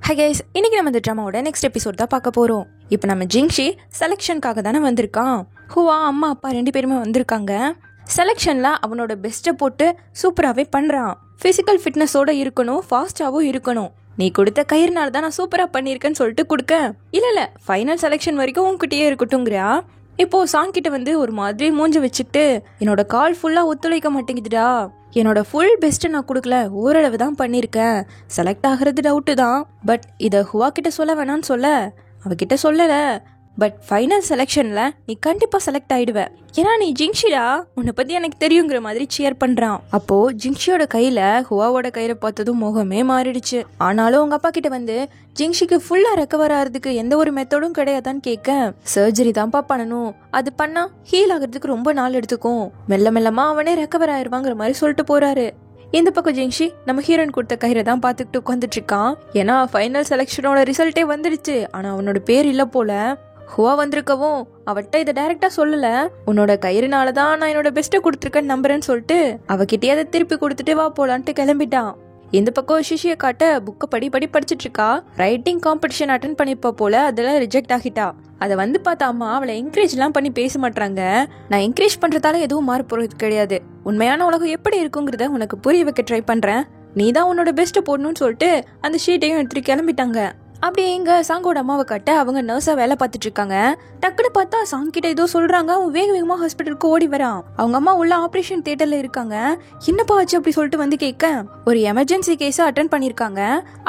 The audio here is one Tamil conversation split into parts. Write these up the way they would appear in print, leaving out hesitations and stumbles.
ஹை கைஸ், இன்னைக்கு நம்ம இந்த ட்ராமாவோட நெக்ஸ்ட் எபிசோட் தான் பார்க்க போகிறோம். இப்போ நம்ம ஜிங்ஷி செலெக்ஷனுக்காக தானே வந்திருக்கான். ஹுவா அம்மா அப்பா 2 பேருமே வந்திருக்காங்க. செலெக்ஷனில் அவனோட பெஸ்ட்டை போட்டு சூப்பராகவே பண்ணுறான். ஃபிசிக்கல் ஃபிட்னஸோடு இருக்கணும், ஃபாஸ்ட்டாகவும் இருக்கணும். நீ கொடுத்த கயிறுனால தான் நான் சூப்பராக பண்ணியிருக்கேன்னு சொல்லிட்டு கொடுக்க, இல்லை ஃபைனல் செலெக்ஷன் வரைக்கும் உன்கிட்டயே இருக்கட்டும்ங்கிறா. இப்போது சாங்கிட்ட வந்து ஒரு மாதிரி மூஞ்சி வச்சுக்கிட்டு, என்னோட கால் ஃபுல்லாக ஒத்துழைக்க மாட்டேங்குதுடா, என்னோட ஃபுல் பெஸ்ட்டை நான் கொடுக்கல, ஓரளவு தான் பண்ணியிருக்கேன், செலக்ட் ஆகிறது டவுட்டு தான், பட் இதை ஹுவா கிட்ட சொல்ல வேணான்னு சொல்ல அவகிட்ட சொல்லலை. பட் ஃபைனல் செலெக்ஷனில் நீ கண்டிப்பாக செலக்ட் ஆகிடுவ, ஏன்னா நீ ஜிங்ஷிடா, உன்னை பற்றி எனக்கு தெரியுங்கிற மாதிரி சியர் பண்ணுறான். அப்போது ஜிங்ஷியோட கையில் ஹுவாவோட கையில் பார்த்ததும் முகமே மாறிடுச்சு. ஆனாலும் உங்கள் அப்பா கிட்ட வந்து ஜிங்ஷிக்கு ஃபுல்லாக ரெக்கவர் ஆகிறதுக்கு எந்த ஒரு மெத்தடும் கிடையாதான்னு கேட்க, சர்ஜரி தான்ப்பா பண்ணணும், அது பண்ணால் ஹீல் ஆகிறதுக்கு ரொம்ப நாள் எடுத்துக்கும், மெல்ல மெல்லமாக அவனே ரெக்கவர் ஆயிடுவாங்கிற மாதிரி சொல்லிட்டு போகிறாரு. இந்த பக்கம் ஜிங்ஷி நம்ம ஹீரோயின் கொடுத்த கயிறை தான் பார்த்துக்கிட்டு உட்காந்துட்டு இருக்கான். ஏன்னா ஃபைனல் செலெக்ஷனோட ரிசல்ட்டே வந்துடுச்சு, ஆனால் அவனோட பேர் இல்லை போல. ஹுவா வந்திருக்கவும் அவட்ட இதை டைரக்டா சொல்லல, உன்னோட கயிறுனால தான் நான் என்னோட பெஸ்ட்டை கொடுத்துருக்கேன்னு நம்புறேன்னு சொல்லிட்டு அவகிட்டே அதை திருப்பி கொடுத்துட்டு வா போலான்ட்டு கிளம்பிட்டான். இந்த பக்கம் சிஷியை காட்ட புக்கை படிச்சுட்டு இருக்கா. ரைட்டிங் காம்படிஷன் அட்டன் பண்ணிப்பா போல, அதெல்லாம் ரிஜெக்ட் ஆகிட்டா. அதை வந்து பார்த்தா அம்மா அவளை என்கரேஜ்லாம் பண்ணி பேச மாட்டாங்க. நான் என்கரேஜ் பண்றதால எதுவும் மாற போறது கிடையாது, உண்மையான உலகம் எப்படி இருக்குங்கிறத உனக்கு புரிய வைக்க ட்ரை பண்றேன், நீ தான் உன்னோட பெஸ்ட்டை போடணும்னு சொல்லிட்டு அந்த ஷீட்டையும் எடுத்துட்டு கிளம்பிட்டாங்க. அப்படியே எங்க சாங்கோட அம்மாவை கட்ட அவங்க நர்ஸா வேலை பார்த்துட்டு இருக்காங்க. டக்குன்னு பார்த்தா சாங் கிட்ட ஏதோ சொல்றாங்க. அவன் வேகமா ஹாஸ்பிட்டலுக்கு ஓடி வரான். அவங்க அம்மா உள்ள ஆபரேஷன் தியேட்டர்ல இருக்காங்க. என்னப்பா ஆச்சு அப்படி சொல்லிட்டு வந்து கேட்க, ஒரு எமர்ஜென்சி கேஸ அட்டென்ட் பண்ணிருக்காங்க.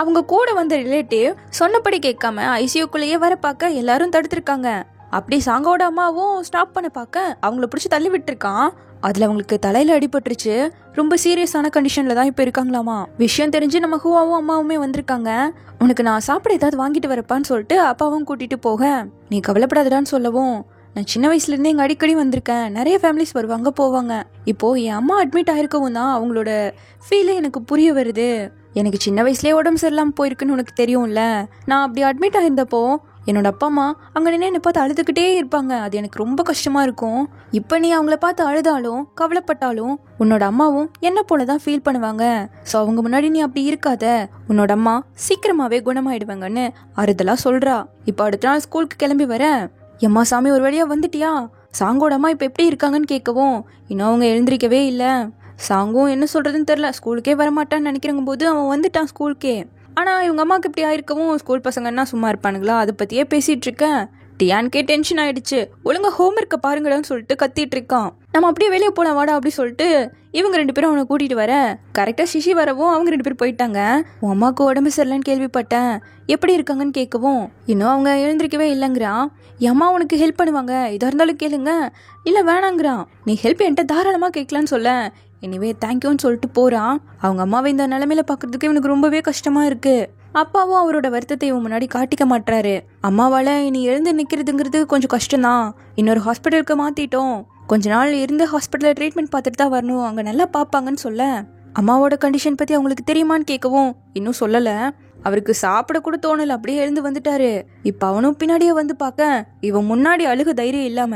அவங்க கூட வந்த ரிலேட்டிவ் சொன்னபடி கேட்காம ஐசியூக்குள்ளேயே வர பார்க்க எல்லாரும் தடுத்திருக்காங்க. அப்படி சாங்கோட அம்மாவும் ஸ்டாப் பண்ண பார்க்க அவங்கள பிடிச்சி தள்ளி விட்டுருக்கான். அதுல அவங்களுக்கு தலையில அடிபட்டுருச்சு. ரொம்ப சீரியஸான கண்டிஷன்ல தான் இப்ப இருக்காங்களாமா. விஷயம் தெரிஞ்சு நம்ம ஹுவாவும் அம்மாவுமே வந்திருக்காங்க. உனக்கு நான் சாப்பிட ஏதாவது வாங்கிட்டு வரப்பான்னு சொல்லிட்டு அப்பாவும் கூட்டிட்டு போக, நீ கவலைப்படாதடான்னு சொல்லவும், நான் சின்ன வயசுல இருந்தே இங்க அடிக்கடி வந்திருக்கேன், நிறைய ஃபேமிலிஸ் வருவாங்க போவாங்க, இப்போ என் அம்மா அட்மிட் ஆயிருக்கவும் தான் அவங்களோட ஃபீலே எனக்கு புரிய வருது. எனக்கு சின்ன வயசுலேயே உடம்பு சரியில்லாமல் போயிருக்குன்னு உனக்கு தெரியும்ல, நான் அப்படி அட்மிட் ஆயிருந்தப்போ என்னோட அப்பா அம்மா அங்கே நின்று என்னை பார்த்து அழுதுகிட்டே இருப்பாங்க, அது எனக்கு ரொம்ப கஷ்டமா இருக்கும். இப்போ நீ அவங்கள பார்த்து அழுதாலும் கவலைப்பட்டாலும் உன்னோட அம்மாவும் என்ன போலதான் ஃபீல் பண்ணுவாங்க. ஸோ அவங்க முன்னாடி நீ அப்படி இருக்காத, உன்னோட அம்மா சீக்கிரமாவே குணமாயிடுவாங்கன்னு ஆறுதலா சொல்றா. இப்போ அடுத்த நாள் ஸ்கூலுக்கு கிளம்பி வர, எம்மா சாமி ஒரு வழியா வந்துட்டியா, சாங்கோட அம்மா இப்போ எப்படி இருக்காங்கன்னு கேட்கவும், இன்னும் அவங்க எழுந்திரிக்கவே இல்லை. சாங்கும் என்ன சொல்றதுன்னு தெரியல, ஸ்கூலுக்கே வரமாட்டான்னு நினைக்கிறங்க போது அவன் வந்துட்டான் ஸ்கூலுக்கே. ஆனால் இவங்க அம்மாவுக்கு இப்படி ஆயிருக்கவும் ஸ்கூல் பசங்கன்னா சும்மா இருப்பானுங்களா, அதை பற்றியே பேசிகிட்டு இருக்கேன். டியான்கே டென்ஷன் ஆயிடுச்சு. ஒழுங்கா ஹோம்ஒர்க்கை பாருங்கடான்னு சொல்லிட்டு கத்திட்டு இருக்கான். நம்ம அப்படியே வெளியே போலாம் வாடா அப்படி சொல்லிட்டு இவங்க 2 பேரும் அவனை கூட்டிட்டு வர, கரெக்டாக சிஷி வரவும் அவங்க 2 பேரும் போயிட்டாங்க. உன் அம்மாவுக்கு உடம்பு சரியில்லைன்னு கேள்விப்பட்டேன், எப்படி இருக்காங்கன்னு கேட்கவும், இன்னும் அவங்க எழுந்திருக்கவே இல்லைங்கிறான். என் அம்மா உனக்கு ஹெல்ப் பண்ணுவாங்க, இதாக இருந்தாலும் கேளுங்க, இல்லை வேணாங்கிறான். நீ ஹெல்ப் என்கிட்ட தாராளமாக கேட்கலான்னு சொல்ல, எனிவே தேங்க்யூன்னு சொல்லிட்டு போறான். அவங்க அம்மாவை இந்த நிலைமையில பாக்குறதுக்கு இவனுக்கு ரொம்பவே கஷ்டமா இருக்கு. அப்பாவும் அவரோட வருத்தத்தை இவன் முன்னாடி காட்டிக்க மாட்டாரு. அம்மாவால இனி எழுந்து நிக்கிறதுங்கிறது கொஞ்சம் கஷ்டம்தான், இன்னொரு ஹாஸ்பிட்டலுக்கு மாத்திட்டோம், கொஞ்ச நாள் இருந்து ஹாஸ்பிட்டல்ல ட்ரீட்மெண்ட் பார்த்துட்டு தான் வரணும், அங்க நல்லா பாப்பாங்கன்னு சொல்ல, அம்மாவோட கண்டிஷன் பத்தி அவங்களுக்கு தெரியுமான்னு கேட்கவும் இன்னும் சொல்லல. அவருக்கு சாப்பிட கூட தோணல, அப்படியே எழுந்து வந்துட்டாரு. இப்ப அவனும் பின்னாடியே வந்து பார்க்க, இவன் முன்னாடி அழுக தைரியம் இல்லாம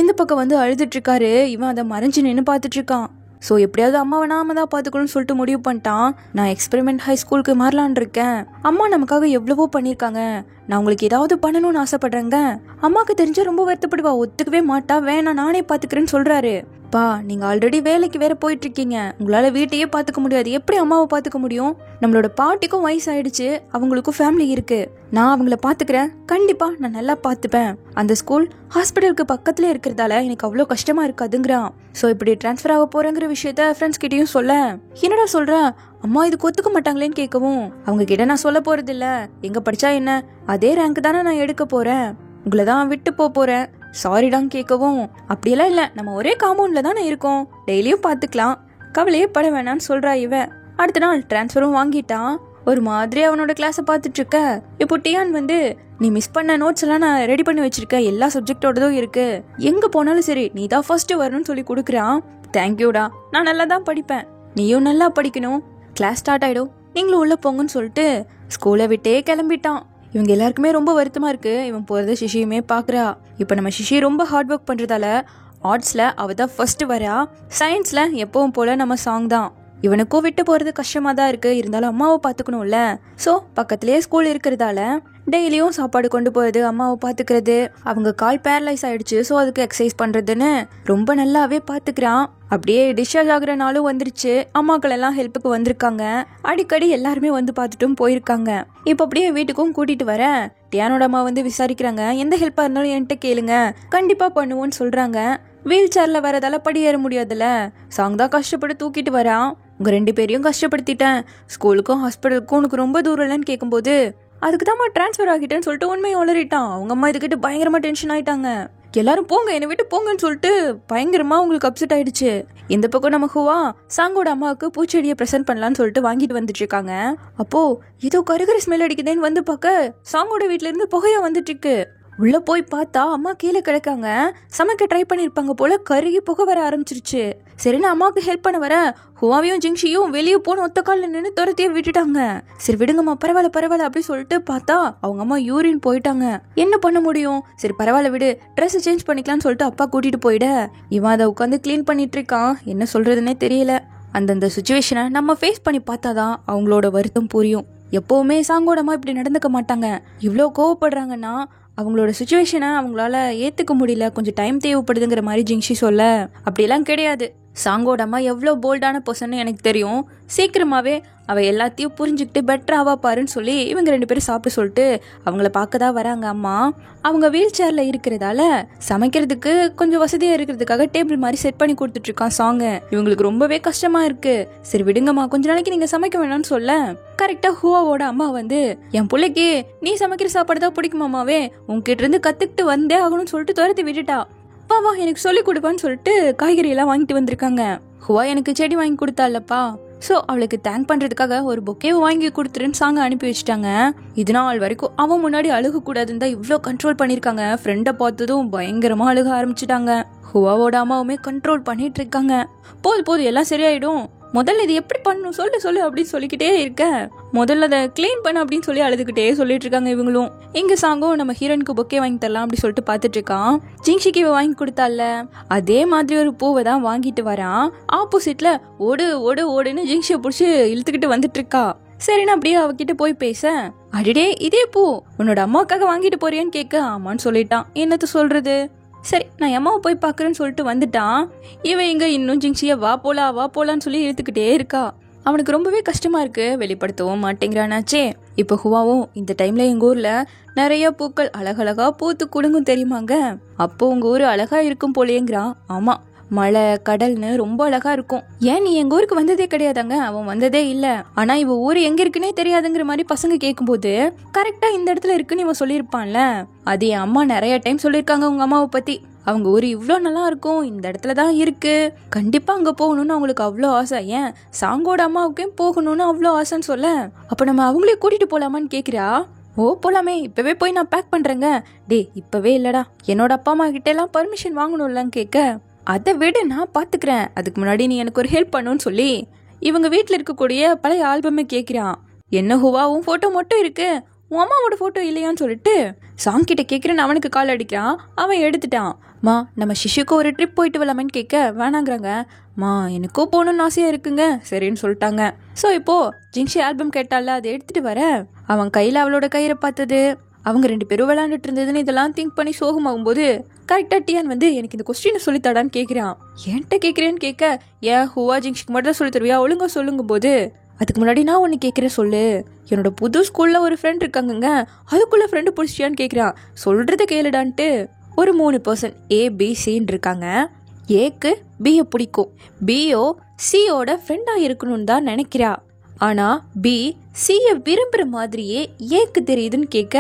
இந்த பக்கம் வந்து அழுதுட்டு இருக்காரு. இவன் அதை மறைஞ்சு நின்று பார்த்துட்டு இருக்கான். ஸோ எப்படியாவது அம்மாவை நாம தான் பார்த்துக்கணும்னு சொல்லிட்டு முடிவு பண்ணிட்டான். நான் எக்ஸ்பெரிமெண்ட் ஹை ஸ்கூலுக்கு மாறலான் இருக்கேன், அம்மா நமக்காக எவ்வளவோ பண்ணியிருக்காங்க, நான் உங்களுக்கு ஏதாவது பண்ணணும்னு ஆசைப்படுறேங்க, அம்மாவுக்கு தெரிஞ்சா ரொம்ப வருத்தப்படுவா, ஒத்துக்கவே மாட்டா, வேணாம் நானே பார்த்துக்கிறேன்னு சொல்றாரு. பா நீங்க ஆல்ரெடி வேலைக்கு வேற போயிட்டு இருக்கீங்க, உங்களால வீட்டையே பாத்துக்க முடியாது, எப்படி அம்மாவை பாத்துக்க முடியும், நம்மளோட பாட்டிக்கும் வயசாயிடுச்சு, அவங்களுக்கும் ஃபேமிலி இருக்கு, நான் அவங்கள பாத்துக்கிறேன், கண்டிப்பா நான் நல்லா பாத்துப்பேன், அந்த ஸ்கூல் ஹாஸ்பிட்டலுக்கு பக்கத்துல இருக்கிறதால எனக்கு அவ்வளோ கஷ்டமா இருக்காதுங்கிறான். ஸோ இப்படி டிரான்ஸ்ஃபர் ஆக போறேங்கிற விஷயத்த ஃப்ரெண்ட்ஸ் கிட்டையும் சொல்ல, என்னடா சொல்ற, அம்மா இதுக்கு ஒத்துக்க மாட்டாங்களேன்னு கேட்கவும், அவங்க கிட்ட நான் சொல்ல போறது இல்ல, எங்க படிச்சா என்ன, அதே ரேங்க் தானே நான் எடுக்க போறேன், உங்களை தான் விட்டு போறேன், சாரிடான்னு கேட்கவும், அப்படியெல்லாம் இல்லை, நம்ம ஒரே காம்பவுண்ட்ல தானே இருக்கோம், டெய்லியும் பார்த்துக்கலாம், கவலையே பட வேணான்னு சொல்றா இவ. அடுத்த நாள் டிரான்ஸ்ஃபரும் வாங்கிட்டான். ஒரு மாதிரி அவனோட கிளாஸை பார்த்துட்டு இருக்க, இப்போ டியான் வந்து, நீ மிஸ் பண்ண நோட்ஸ் எல்லாம் நான் ரெடி பண்ணி வச்சிருக்கேன், எல்லா சப்ஜெக்டோடதும் இருக்கு, எங்க போனாலும் சரி நீ தான் ஃபர்ஸ்ட் வரணும்னு சொல்லி கொடுக்குறான். தேங்க்யூடா, நான் நல்லா தான் படிப்பேன், நீயும் நல்லா படிக்கணும், கிளாஸ் ஸ்டார்ட் ஆயிடும், நீங்களும் உள்ள போங்கன்னு சொல்லிட்டு ஸ்கூலை விட்டே கிளம்பிட்டான். இவங்க எல்லாருக்குமே ரொம்ப வருத்தமா இருக்கு. இவன் போறத சிஷியுமே பாக்குறா. இப்ப நம்ம சிஷி ரொம்ப ஹார்ட் ஒர்க் பண்றதால ஆர்ட்ஸ்ல அவ தான் ஃபர்ஸ்ட் வரா. சயின்ஸ்ல எப்பவும் போல நம்ம சாங் தான். இவனுக்கும் விட்டு போறது கஷ்டமா தான் இருக்கு, இருந்தாலும் அம்மாவை பாத்துக்கணும்ல. ஸோ பக்கத்துலயே ஸ்கூல் இருக்கிறதால டெய்லியும் சாப்பாடு கொண்டு போறது, அம்மாவை பாத்துக்கிறது, அவங்க கால் பேரலைஸ் ஆயிடுச்சு, ஸோ அதுக்கு எக்ஸசைஸ் பண்றதுன்னு ரொம்ப நல்லாவே பாத்துக்கிறான். அப்படியே டிஸ்சார்ஜ் ஆகுற நாளும் வந்துருச்சு. அம்மாக்கள் எல்லாம் ஹெல்ப்புக்கு வந்திருக்காங்க. அடிக்கடி எல்லாருமே வந்து பார்த்துட்டும் போயிருக்காங்க. இப்போ அப்படியே வீட்டுக்கும் கூட்டிட்டு வரேன். டியானோட அம்மா வந்து விசாரிக்கிறாங்க. எந்த ஹெல்ப்பா இருந்தாலும் என்கிட்ட கேளுங்க, கண்டிப்பா பண்ணுவோன்னு சொல்றாங்க. வீல் சேர்ல வரதால படி ஏற முடியாதுல்ல, சாங் தான் கஷ்டப்பட்டு தூக்கிட்டு வரான். உங்க 2 பேரையும் கஷ்டப்படுத்திட்டேன், ஸ்கூலுக்கும் ஹாஸ்பிட்டலுக்கும் உனக்கு ரொம்ப தூரம் இல்லைன்னு கேட்கும்போது அதுக்கு தான் டிரான்ஸ்ஃபர் ஆகிட்டேன்னு சொல்லிட்டு உண்மையை உளறிட்டான். அவங்க அம்மா இதுக்கிட்ட பயங்கரமா டென்ஷன் ஆயிட்டாங்க. எல்லாரும் போங்க, என்னை விட்டு போங்கன்னு சொல்லிட்டு பயங்கரமா உங்களுக்கு அப்செட் ஆயிடுச்சு. இந்த பக்கம் நம்ம ஹுவா சாங்கோட அம்மாவுக்கு பூச்செடியை ப்ரெசென்ட் பண்ணலான்னு சொல்லிட்டு வாங்கிட்டு வந்துட்டு இருக்காங்க. அப்போ ஏதோ கருகர ஸ்மெல் அடிக்குதுன்னு வந்து பார்க்க சாங்கோட வீட்டுல இருந்து புகையா வந்துட்டு இருக்கு. உள்ள போய் பார்த்தா அம்மா கீழே கிடக்காங்க. சமைக்க ட்ரை பண்ணிருப்பாங்க போல, கருகி புகை வர ஆரம்பிச்சிருச்சு. சரின்னு அம்மாவுக்கு ஹெல்ப் பண்ண வர ஹுவாவையும் ஜிங்ஷியும் வெளியே போன ஒத்த காலில் நின்று துரத்தியே விட்டுட்டாங்க. சரி விடுங்கம்மா, பரவாயில்ல பரவாயில்ல அப்படி சொல்லிட்டு பார்த்தா அவங்க அம்மா யூரின் போயிட்டாங்க. என்ன பண்ண முடியும், சரி பரவாயில்ல விடு, ட்ரெஸ் சேஞ்ச் பண்ணிக்கலாம்னு சொல்லிட்டு அப்பா கூட்டிட்டு போயிட இவன் அதை உட்காந்து கிளீன் பண்ணிட்டு இருக்கான். என்ன சொல்றதுன்னே தெரியல. அந்தந்த சுச்சுவேஷனை நம்ம ஃபேஸ் பண்ணி பார்த்தாதான் அவங்களோட வருத்தம் புரியும். எப்பவுமே சாங்கோடமா இப்படி நடந்துக்க மாட்டாங்க. இவ்வளோ கோவப்படுறாங்கன்னா அவங்களோட சுச்சுவேஷனை அவங்களால ஏத்துக்க முடியல, கொஞ்சம் டைம் தேவைப்படுதுங்கிற மாதிரி ஜிங்ஷி சொல்ல, அப்படிலாம் கிடையாது. சாங்கோட அம்மா எவ்வளோ போல்டான பர்சன் எனக்கு தெரியும். சீக்கிரமாவே அவ எல்லாத்தையும் புரிஞ்சுக்கிட்டு பெட்டராவா பாருன்னு சொல்லி இவங்க 2 பேரும் சாப்பிட்டு சொல்லிட்டு அவங்கள பார்க்க தான் வராங்க. அம்மா அவங்க வீல் சேர்ல இருக்கிறதால சமைக்கிறதுக்கு கொஞ்சம் வசதியா இருக்கிறதுக்காக டேபிள் மாதிரி செட் பண்ணி கொடுத்துட்டு இருக்கான் சாங். இவங்களுக்கு ரொம்பவே கஷ்டமா இருக்கு. சரி விடுங்கம்மா, கொஞ்ச நாளைக்கு நீங்க சமைக்க வேணாம்னு சொல்ல கரெக்டா ஹுவாவோட அம்மா வந்து என் பிள்ளைக்கு நீ சமைக்கிற சாப்பாடு தான் பிடிக்குமாமாவே, உங்ககிட்ட இருந்து கத்துக்கிட்டு வந்தே ஆகணும்னு சொல்லிட்டு துரத்தி விட்டுட்டா. வா எனக்கு சொல்லி கொடுப்பான்னு சொல்லிட்டு காய்கறி எல்லாம் வாங்கிட்டு வந்திருக்காங்க. ஹுவா எனக்கு செடி வாங்கி கொடுத்தாலப்பா, ஸோ அவளுக்கு தேங்க் பண்றதுக்காக ஒரு பொக்கேவை வாங்கி கொடுத்துருன்னு சாங்க அனுப்பி வச்சுட்டாங்க. இது நாள் வரைக்கும் அவன் முன்னாடி அழுக கூடாதுன்னு தான் இவ்வளோ கண்ட்ரோல் பண்ணிருக்காங்க. ஃப்ரெண்டை பார்த்ததும் பயங்கரமா அழுக ஆரம்பிச்சுட்டாங்க. ஹுவாவோட அம்மாவுமே கண்ட்ரோல் பண்ணிட்டு இருக்காங்க. போது எல்லாம் சரியாயிடும், முதல்ல இது எப்படி பண்ணணும் சொல்லு அப்படின்னு சொல்லிக்கிட்டே இருக்க, முதல்ல அதை கிளீன் பண்ண அப்படின்னு சொல்லி அழுதுகிட்டே சொல்லிட்டு இருக்காங்க இவங்களும். எங்க சாங்கும் நம்ம ஹீரோனுக்கு பொக்கே வாங்கி தரலாம் அப்படி சொல்லிட்டு பார்த்துட்டு இருக்கான். ஜிங்ஷிக்கு இவ வாங்கி கொடுத்தால அதே மாதிரி ஒரு பூவை தான் வாங்கிட்டு வரான். ஆப்போசிட்ல ஓடுன்னு ஜிங்ஷியை பிடிச்சி இழுத்துக்கிட்டு வந்துட்டு இருக்கா. சரின்னு அப்படியே அவகிட்ட போய் பேச, அடிடே இதே பூ உன்னோட அம்மாவுக்காக வாங்கிட்டு போறியான்னு கேட்க ஆமான்னு சொல்லிட்டான். என்னத்த சொல்றது, சரி நான் அம்மாவை போய் பாக்குறேன்னு சொல்லிட்டு வந்துட்டான். இவன் இங்க இன்னும் ஜிங்ஷிய வா போலான்னு சொல்லி இழுத்துக்கிட்டே இருக்கா. அவனுக்கு ரொம்பவே கஷ்டமா இருக்கு, வெளிப்படுத்தவும் மாட்டேங்கிறானாச்சே. இப்போ ஹுவாவும் இந்த டைம்ல எங்க ஊர்ல நிறைய பூக்கள் அழகழகா பூத்து குலுங்கும் தெரியுமாங்க, அப்போ உங்க ஊரு அழகா இருக்கும் போலேங்கிறான். ஆமா, மலை கடல்னு ரொம்ப அழகா இருக்கும். ஏன் நீ எங்க ஊருக்கு வந்ததே கிடையாதாங்க, அவன் வந்ததே இல்ல. ஆனா இவ ஊரு எங்க இருக்குன்னே தெரியாதுங்கிற மாதிரி பசங்க கேட்கும்போது கரெக்டா இந்த இடத்துல இருக்குன்னு இவன் சொல்லியிருப்பான்ல. அது என் அம்மா நிறைய டைம் சொல்லியிருக்காங்க உங்க அம்மாவை பத்தி. அவங்க ஊரு இவ்வளோ நல்லா இருக்கும், இந்த இடத்துல தான் இருக்கு, கண்டிப்பா அங்க போகணும்னு அவங்களுக்கு அவ்வளோ ஆசை. ஏன் சாங்கோட அம்மாவுக்கே போகணும்னு அவ்வளோ ஆசைன்னு சொல்ல, அப்ப நம்ம அவங்களே கூட்டிட்டு போலாமான்னு கேக்குறா. ஓ போலாமே, இப்பவே போய் நான் பேக் பண்றேங்க. டே இப்பவே இல்லடா, என்னோட அப்பா அம்மா கிட்ட எல்லாம் பர்மிஷன் வாங்கணும்லன்னு கேட்க, அதை விட நான் பாத்துக்கிறேன், அதுக்கு முன்னாடி நீ எனக்கு ஒரு ஹெல்ப் பண்ணுன்னு சொல்லி இவங்க வீட்டுல இருக்கக்கூடிய பழைய ஆல்பமே கேட்கிறான். என்ன ஹுவா உன் போட்டோ மட்டும் இருக்கு, உன் அம்மாவோட போட்டோ இல்லையான்னு சொல்லிட்டு சாங் கிட்ட கேட்கிறேன்னு அவனுக்கு கால் அடிக்கிறான். அவன் எடுத்துட்டான். மா நம்ம சிஷுக்கு ஒரு ட்ரிப் போயிட்டு வரலாமேன்னு கேட்க வேணாங்கிறாங்க. மா எனக்கும் போகணும்னு ஆசையா இருக்குங்க, சரின்னு சொல்லிட்டாங்க. ஸோ இப்போ ஜிங்ஷி ஆல்பம் கேட்டால அதை எடுத்துட்டு வர அவன் கையில அவளோட கயிறை பார்த்தது, அவங்க 2 பேரும் விளையாண்டுட்டு இருந்ததுன்னு இதெல்லாம் திங்க் பண்ணி சோகமாகும் போது கரெக்டா டியான் வந்து எனக்கு இந்த கொஸ்டின் சொல்லித்தாடான்னு கேட்கிறான். என்கிட்ட கேட்கிறேன்னு கேட்க, ஏன் ஹுவா ஜிங்ஷிக்கு மட்டும் தான் சொல்லி தருவியா, ஒழுங்கா சொல்லுங்க போது அதுக்கு முன்னாடி நான் ஒன்று கேட்குறேன் சொல்லு, என்னோட புது ஸ்கூல்ல ஒரு ஃப்ரெண்ட் இருக்காங்கங்க, அதுக்குள்ள ஃப்ரெண்டு பிடிச்சியான்னு கேட்குறான். சொல்றத கேளுடான்ட்டு ஒரு 3 பர்சன் ஏபிசின்னு இருக்காங்க. ஏக்கு பியை பிடிக்கும், பியோ சியோட ஃப்ரெண்டா இருக்கணும்னு தான் நினைக்கிறா. ஆனா பி சியை விரும்புற மாதிரியே ஏக்கு தெரியுதுன்னு கேட்க,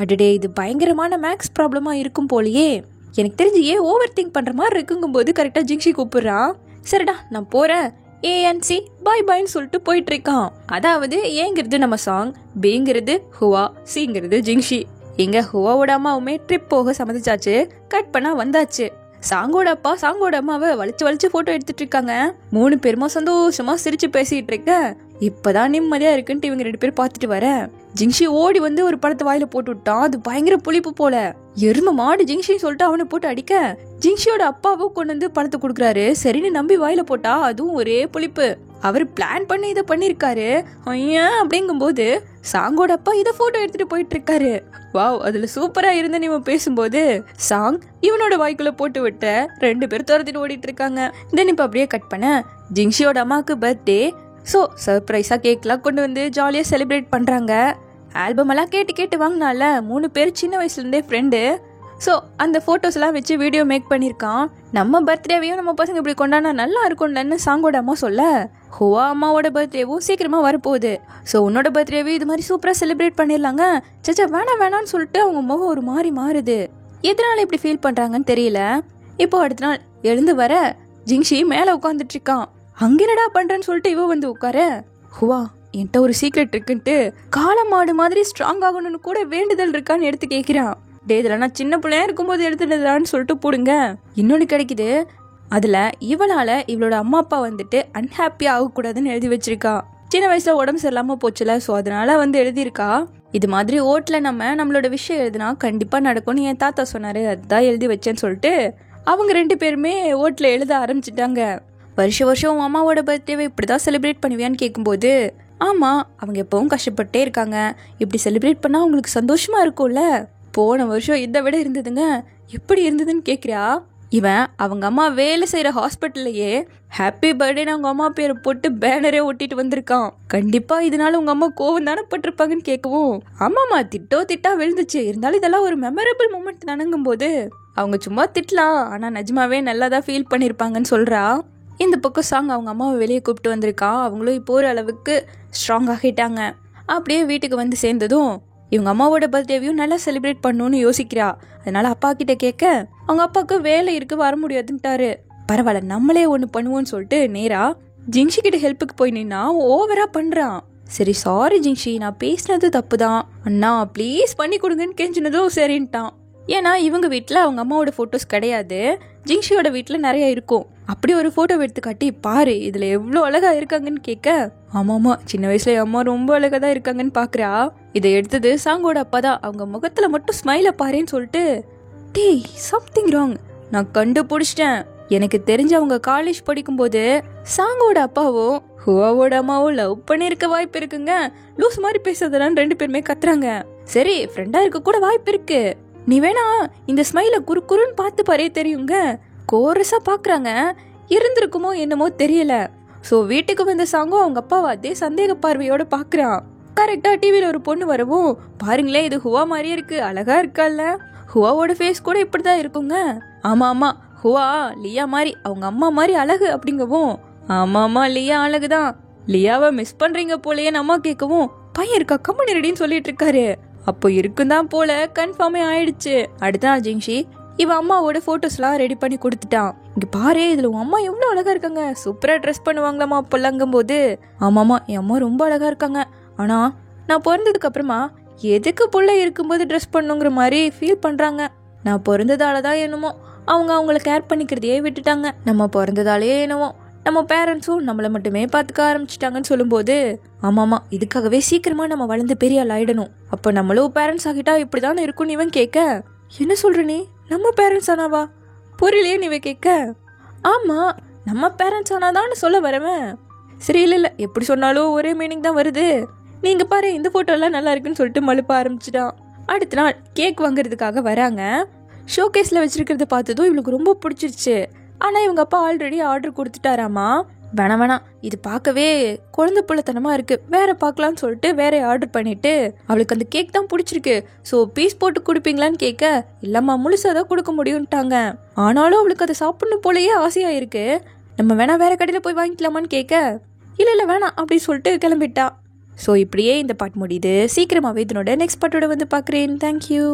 அடடே இது பயங்கரமான மேக்ஸ் ப்ராப்ளமா இருக்கும் போலயே, எனக்கு தெரிஞ்சு ஏன் ஓவர் திங்க் பண்ற மாதிரி இருக்குங்கும் போது கரெக்டா ஜிங்ஷி கூப்பிடுறான். சரிடா நான் போறேன், ஏஎன்சி பாய்ன்னு சொல்லிட்டு போயிட்டு இருக்கான். அதாவது ஏங்கிறது நம்ம சாங், பிங்கிறது ஹுவா, சிங்கிறது ஜிங்ஷி. இங்க ஹுவாவோட அம்மாவுமே ட்ரிப் போக சம்மதிச்சாச்சு, கட் பண்ணா வந்தாச்சு. சாங்கோட அப்பா சாங்கோட அம்மாவை வலிச்சு போட்டோ எடுத்துட்டு இருக்காங்க. 3 பேருமா சந்தோஷமா சிரிச்சு பேசிட்டு இருக்க, இப்பதான் நிம்மதியா இருக்குன்ட்டு இவங்க 2 பேரும் பார்த்துட்டு வர ஜிங்ஷி ஓடி வந்து ஒரு பழத்தை வாயில போட்டு விட்டான். அது பயங்கர புளிப்பு போல, எரும மாடு ஜிங்ஷின்னு சொல்லிட்டு அவனை போட்டு அடிக்க ஜிங்ஷியோட அப்பாவும் கொண்டு வந்து பழத்தை கொடுக்குறாரு. சரின்னு நம்பி வாயில போட்டா அதுவும் ஒரே புளிப்பு. அவர் பிளான் பண்ணி இதை பண்ணியிருக்காரு ஐயா அப்படிங்கும்போது சாங்கோட அப்பா இதை ஃபோட்டோ எடுத்துகிட்டு போயிட்டு இருக்காரு. வாவ், அதில் சூப்பராக இருந்தேன்னு இவன் பேசும்போது சாங் இவனோட வாய்க்குள்ளே போட்டு விட்ட 2 பேர் துரத்திட்டு ஓடிட்டு இருக்காங்க. தென் இப்போ அப்படியே கட் பண்ண ஜிங்ஷியோட அம்மாவுக்கு பர்த்டே. ஸோ சர்ப்ரைஸாக கேக்லாம் கொண்டு வந்து ஜாலியாக செலிப்ரேட் பண்ணுறாங்க. ஆல்பம் எல்லாம் கேட்டு வாங்கினால 3 பேர் சின்ன வயசுலேருந்தே ஃப்ரெண்டு. ஸோ அந்த ஃபோட்டோஸ்லாம் வச்சு வீடியோ மேக் பண்ணியிருக்கான். நம்ம பர்த்டேவையும் நம்ம பசங்க இப்படி கொண்டாடினா நல்லா இருக்கும்லன்னு சாங்கோட அம்மா சொல்ல, ஹுவா அம்மாவோட பர்த்டேவும் சீக்கிரமாக வரப்போகுது. ஸோ உன்னோட பர்த்டேவே இது மாதிரி சூப்பராக செலிப்ரேட் பண்ணிடலாங்க. சச்சா வேணான்னு சொல்லிட்டு அவங்க முகம் ஒரு மாதிரி மாறுது. எதனால இப்படி ஃபீல் பண்ணுறாங்கன்னு தெரியல. இப்போ அடுத்த நாள் எழுந்து வர ஜிங்ஷி மேலே உட்காந்துட்டு இருக்கான். அங்கே என்னடா பண்ணுறேன்னு சொல்லிட்டு இவ வந்து உட்கார, ஹுவா என்கிட்ட ஒரு சீக்ரெட் இருக்குன்ட்டு காளமாடு மாதிரி ஸ்ட்ராங் ஆகணும்னு கூட வேண்டுதல் இருக்கான்னு எடுத்து கேட்குறான். டே இதில் நான் சின்ன பிள்ளையா இருக்கும்போது எடுத்துடுதான்னு சொல்லிட்டு போடுங்க. இன்னொன்று கிடைக்குது, அதில் இவளோட அம்மா அப்பா வந்துட்டு அன்ஹாப்பியாக ஆகக்கூடாதுன்னு எழுதி வச்சிருக்கா. சின்ன வயசில் உடம்பு சரியில்லாமல் போச்சுல, ஸோ அதனால வந்து எழுதியிருக்கா. இது மாதிரி ஓட்டில் நம்மளோட விஷயம் எழுதுனா கண்டிப்பாக நடக்கும்னு என் தாத்தா சொன்னார், அதுதான் எழுதி வச்சேன்னு சொல்லிட்டு அவங்க 2 பேருமே ஓட்டில் எழுத ஆரம்பிச்சிட்டாங்க. வருஷம் அம்மாவோட பர்த்டேவை இப்படி தான் செலிப்ரேட் பண்ணுவியான்னு கேட்கும்போது, ஆமாம் அவங்க எப்பவும் கஷ்டப்பட்டே இருக்காங்க, இப்படி செலிப்ரேட் பண்ணால் அவங்களுக்கு சந்தோஷமாக இருக்கும்ல. போன வருஷம் இதை விட இருந்ததுங்க, எப்படி இருந்ததுன்னு கேட்குறா. இவன் அவங்க அம்மா வேலை செய்கிற ஹாஸ்பிட்டல்லையே ஹாப்பி பர்த்டேன்னு அவங்க அம்மா பேரை போட்டு பேனரே ஒட்டிட்டு வந்திருக்கான். கண்டிப்பாக இதனால உங்கள் அம்மா கோவம் தானே பட்டிருப்பாங்கன்னு கேட்கவும், ஆமாம்மா திட்டா விழுந்துச்சு, இருந்தாலும் இதெல்லாம் ஒரு மெமரபிள் மூமெண்ட் தானங்கும் போது அவங்க சும்மா திட்டலாம், ஆனால் நிஜமாவே நல்லா தான் ஃபீல் பண்ணியிருப்பாங்கன்னு சொல்கிறா. இந்த பக்கம் சாங் அவங்க அம்மாவை வெளியே கூப்பிட்டு வந்திருக்கான். அவங்களும் இப்போ ஒரு அளவுக்கு ஸ்ட்ராங் ஆகிட்டாங்க. அப்படியே வீட்டுக்கு வந்து சேர்ந்ததும் இவங்க அம்மாவோட பர்த்டேவையும் நல்லா செலிப்ரேட் பண்ணணும்னு யோசிக்கிறா. அதனால அப்பா கிட்ட கேட்க, அவங்க அப்பாவுக்கு வேலை இருக்கு வர முடியாதுன்ட்டாரு. பரவாயில்ல நம்மளே ஒன்று பண்ணுவோன்னு சொல்லிட்டு நேரா ஜிங்ஷி கிட்ட ஹெல்ப்புக்கு போய் நின்னா ஓவரா பண்றான். சரி சாரி ஜிங்ஷி, நான் பேசினது தப்பு தான், அண்ணா ப்ளீஸ் பண்ணி கொடுங்கன்னு கெஞ்சினதும் சரின்ட்டான். ஏன்னா இவங்க வீட்டில் அவங்க அம்மாவோட ஃபோட்டோஸ் கிடையாது, ஜிங்ஷியோட வீட்டில் நிறைய இருக்கும். அப்படி ஒரு ஃபோட்டோ எடுத்து காட்டி, பாரு இதில் எவ்வளோ அழகாக இருக்காங்கன்னு கேட்க, ஆமாம்மா சின்ன வயசுல அம்மா ரொம்ப அழகாக தான் இருக்காங்கன்னு பார்க்குறா. இதை எடுத்தது சாங்கோட அப்பா தான். அவங்க முகத்தில் மட்டும் ஸ்மைலை பாருன்னு சொல்லிட்டு, டேய் சம்திங் ராங், நான் கண்டுபிடிச்சிட்டேன். எனக்கு தெரிஞ்ச அவங்க காலேஜ் படிக்கும்போது சாங்கோட அப்பாவும் ஹுவாவோட அம்மாவும் லவ் பண்ணியிருக்க வாய்ப்பு இருக்குங்க. லூஸ் மாதிரி பேசுறதுலாம் 2 பேருமே கத்துறாங்க. சரி ஃப்ரெண்டாக இருக்க கூட வாய்ப்பு இருக்கு, நீ வேணா இந்த ஸ்மைலை குறுன்னு பார்த்து பாரே தெரியுங்க. கோரஸா பாக்குறாங்க, இருந்திருக்குமோ என்னமோ தெரியல. ஸோ வீட்டுக்கு வந்த சாங்கும் அவங்க அப்பாவை அதே சந்தேக பார்வையோட பாக்குறான். கரெக்டா டிவியில ஒரு பொண்ணு வரவும், பாருங்களேன் இது ஹுவா மாதிரியே இருக்கு, அழகா இருக்கால, ஹுவாவோட ஃபேஸ் கூட இப்படிதான் இருக்குங்க. ஆமா ஹுவா லியா மாதிரி அவங்க அம்மா மாதிரி அழகு அப்படிங்கவும், ஆமா லியா அழகுதான், லியாவை மிஸ் பண்றீங்க போலயே அம்மா கேட்கவும், பையன் இருக்கா கம்மனி ரெடின்னு சொல்லிட்டு இருக்காரு. அப்போ இருக்குதான் போல கன்ஃபார்மே ஆயிடுச்சு. அடுத்த நாள் ஜிங்ஷி இவன் அம்மாவோட ஃபோட்டோஸ்லாம் ரெடி பண்ணி கொடுத்துட்டான். இங்கே பாரு இதில் உன் அம்மா எவ்வளோ அழகாக இருக்காங்க, சூப்பராக ட்ரெஸ் பண்ணுவாங்களாம்மா அப்போல்லாங்கும் போது, ஆமாம்மா என் அம்மா ரொம்ப அழகாக இருக்காங்க, ஆனால் நான் பிறந்ததுக்கு அப்புறமா எதுக்கு புள்ள இருக்கும்போது ட்ரெஸ் பண்ணுங்கிற மாதிரி ஃபீல் பண்ணுறாங்க. நான் பிறந்ததால தான் என்னமோ அவங்க அவங்கள கேர் பண்ணிக்கிறதையே விட்டுட்டாங்க. நம்ம பிறந்ததாலே என்னவோ நம்ம பேரண்ட்ஸும் நம்மளை மட்டுமே பார்த்துக்க ஆரம்பிச்சிட்டாங்கன்னு சொல்லும்போது, ஆமாம்மா இதுக்காகவே சீக்கிரமாக நம்ம வளர்ந்து பெரிய ஆள் ஆயிடணும், அப்போ நம்மளும் பேரண்ட்ஸ் ஆகிட்டா இப்படி தானே இருக்குன்னு இவன் கேட்க, என்ன சொல்ற நீ நம்ம பேரண்ட்ஸ் ஆனாவா புரியலையே நீ கேட்க, ஆமாம் நம்ம பேரண்ட்ஸ் ஆனாதான்னு சொல்ல வரவன், சரி இல்லை எப்படி சொன்னாலும் ஒரே மீனிங் தான் வருது, நீங்கள் பாரு இந்த ஃபோட்டோலாம் நல்லா இருக்குன்னு சொல்லிட்டு மழுப்ப ஆரம்பிச்சிட்டான். அடுத்த நாள் கேக் வாங்குறதுக்காக வராங்க. ஷோகேஸில் வச்சிருக்கிறத பார்த்ததும் இவளுக்கு ரொம்ப பிடிச்சிருச்சு. ஆனால் இவங்க அப்பா ஆல்ரெடி ஆர்டர் கொடுத்துட்டாராமா. வேணாம் இது பார்க்கவே குழந்தை பிள்ளைத்தனமாக இருக்குது, வேற பார்க்கலான்னு சொல்லிட்டு வேற ஆர்டர் பண்ணிட்டு, அவளுக்கு அந்த கேக் தான் பிடிச்சிருக்கு, ஸோ பீஸ் போட்டு கொடுப்பீங்களான்னு கேட்க, இல்லம்மா முழுசாக தான் கொடுக்க முடியும்ட்டாங்க. ஆனாலும் அவளுக்கு அதை சாப்பிடணும் போலயே ஆசையாக இருக்கு, நம்ம வேணா வேற கடையில் போய் வாங்கிக்கலாமான்னு கேட்க, இல்லை வேணாம் அப்படின்னு சொல்லிட்டு கிளம்பிட்டா. ஸோ இப்படியே இந்த பாட்டு முடியுது. சீக்கிரமாகவே இதனோட நெக்ஸ்ட் பாட்டோட வந்து பார்க்குறேன். தேங்க்யூ.